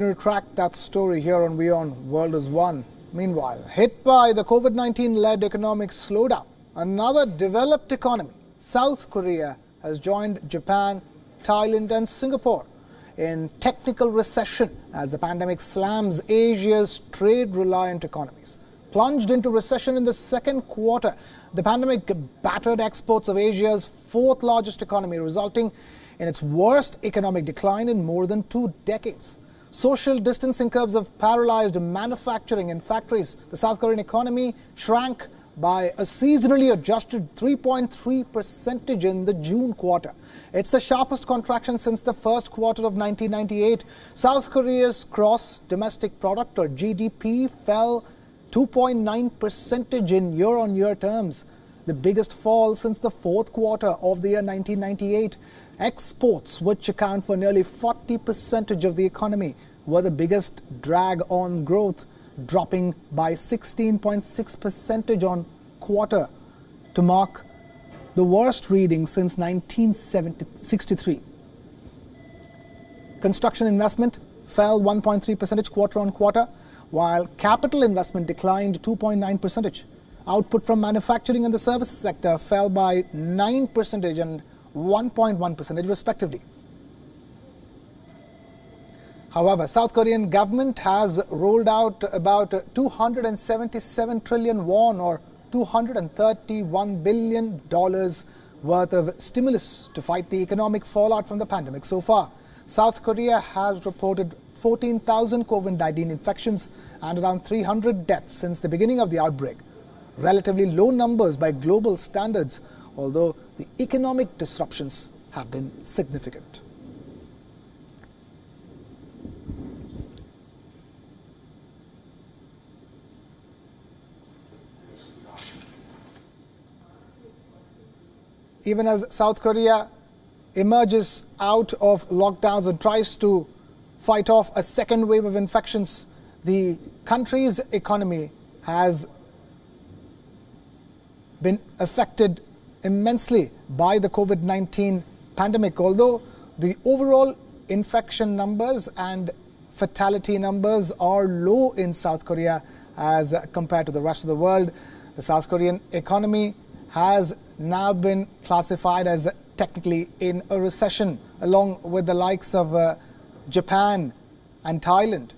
To track that story here on WION World is One. Meanwhile, hit by the COVID-19-led economic slowdown, another developed economy, South Korea, has joined Japan, Thailand and Singapore in technical recession as the pandemic slams Asia's trade-reliant economies. Plunged into recession in the second quarter, the pandemic battered exports of Asia's fourth largest economy, resulting in its worst economic decline in more than 2 decades. Social distancing curves have paralyzed manufacturing in factories. The South Korean economy shrank by a seasonally adjusted 3.3% in the June quarter. It's the sharpest contraction since the first quarter of 1998. South Korea's gross domestic product, or GDP, fell 2.9% in year-on-year terms, the biggest fall since the fourth quarter of the year 1998. Exports, which account for nearly 40% of the economy, were the biggest drag on growth, dropping by 16.6% on quarter to mark the worst reading since 1963. Construction investment fell 1.3% quarter on quarter, while capital investment declined 2.9%. Output from manufacturing and the services sector fell by 9% and 1.1% respectively. However, South Korean government has rolled out about 277 trillion won or $231 billion worth of stimulus to fight the economic fallout from the pandemic. So far, South Korea has reported 14,000 COVID-19 infections and around 300 deaths since the beginning of the outbreak. Relatively low numbers by global standards, although the economic disruptions have been significant. Even as South Korea emerges out of lockdowns and tries to fight off a second wave of infections, the country's economy has been affected immensely by the COVID-19 pandemic. Although the overall infection numbers and fatality numbers are low in South Korea as compared to the rest of the world, the South Korean economy has now been classified as technically in a recession, along with the likes of Japan and Thailand.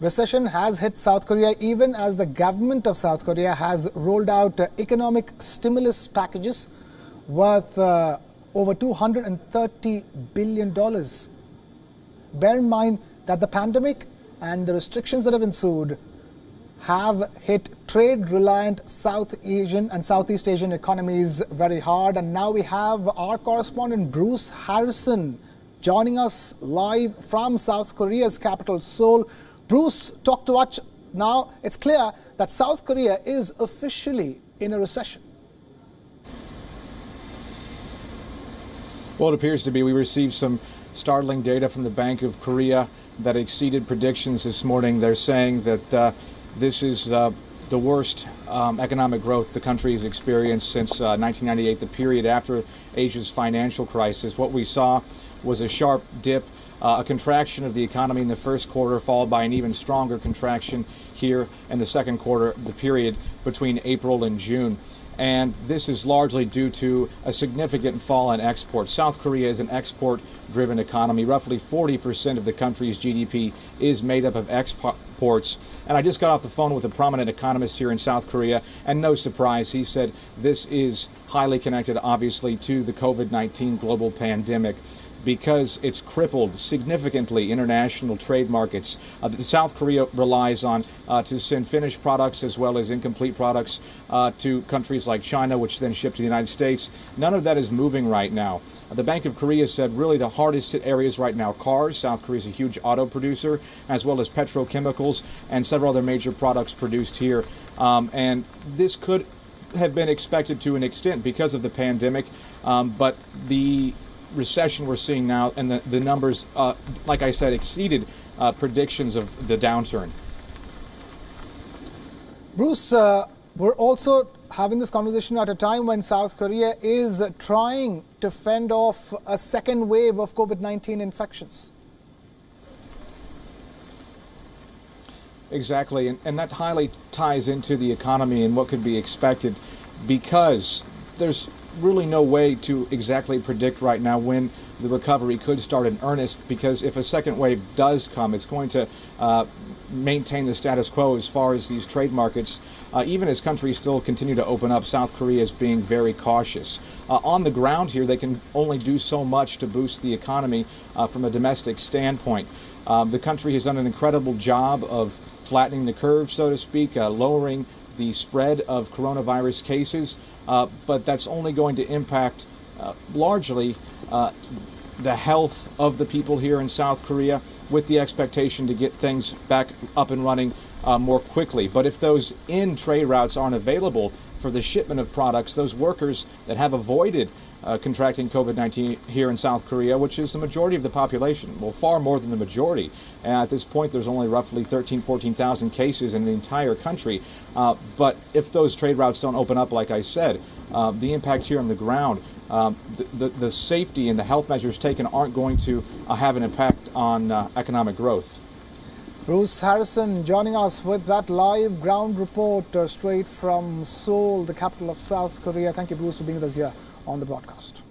Recession has hit South Korea even as the government of South Korea has rolled out economic stimulus packages worth over $230 billion. Bear in mind that the pandemic and the restrictions that have ensued have hit trade-reliant South Asian and Southeast Asian economies very hard. And now we have our correspondent Bruce Harrison joining us live from South Korea's capital, Seoul. Bruce, talk to us now. It's clear that South Korea is officially in a recession. Well, it appears to be. We received some startling data from the Bank of Korea that exceeded predictions this morning. They're saying that this is the worst economic growth the country has experienced since 1998, the period after Asia's financial crisis. What we saw was a sharp dip, a contraction of the economy in the first quarter, followed by an even stronger contraction here in the second quarter, the period between April and June. And this is largely due to a significant fall in exports. South Korea is an export-driven economy. Roughly 40% of the country's GDP is made up of exports. And I just got off the phone with a prominent economist here in South Korea, and no surprise, he said this is highly connected, obviously, to the COVID-19 global pandemic, because it's crippled significantly international trade markets. South Korea relies on to send finished products as well as incomplete products to countries like China, which then ship to the United States. None of that is moving right now. The Bank of Korea said really the hardest hit areas right now, cars. South Korea is a huge auto producer, as well as petrochemicals and several other major products produced here. And this could have been expected to an extent because of the pandemic, but the recession we're seeing now and the numbers, like I said, exceeded predictions of the downturn. Bruce, we're also having this conversation at a time when South Korea is trying to fend off a second wave of COVID-19 infections? Exactly, and that highly ties into the economy and what could be expected, because there's really no way to exactly predict right now when the recovery could start in earnest, because if a second wave does come, it's going to maintain the status quo as far as these trade markets, even as countries still continue to open up. South Korea is being very cautious. On the ground here, they can only do so much to boost the economy from a domestic standpoint. The country has done an incredible job of flattening the curve, so to speak, lowering the spread of coronavirus cases, but that's only going to impact largely the health of the people here in South Korea, with the expectation to get things back up and running more quickly. But if those in-trade routes aren't available for the shipment of products, those workers that have avoided contracting COVID-19 here in South Korea, which is the majority of the population, well, far more than the majority. And at this point, there's only roughly 14,000 cases in the entire country. But if those trade routes don't open up, like I said, the impact here on the ground, the safety and the health measures taken aren't going to have an impact on economic growth. Bruce Harrison joining us with that live ground report straight from Seoul, the capital of South Korea. Thank you, Bruce, for being with us here on the broadcast.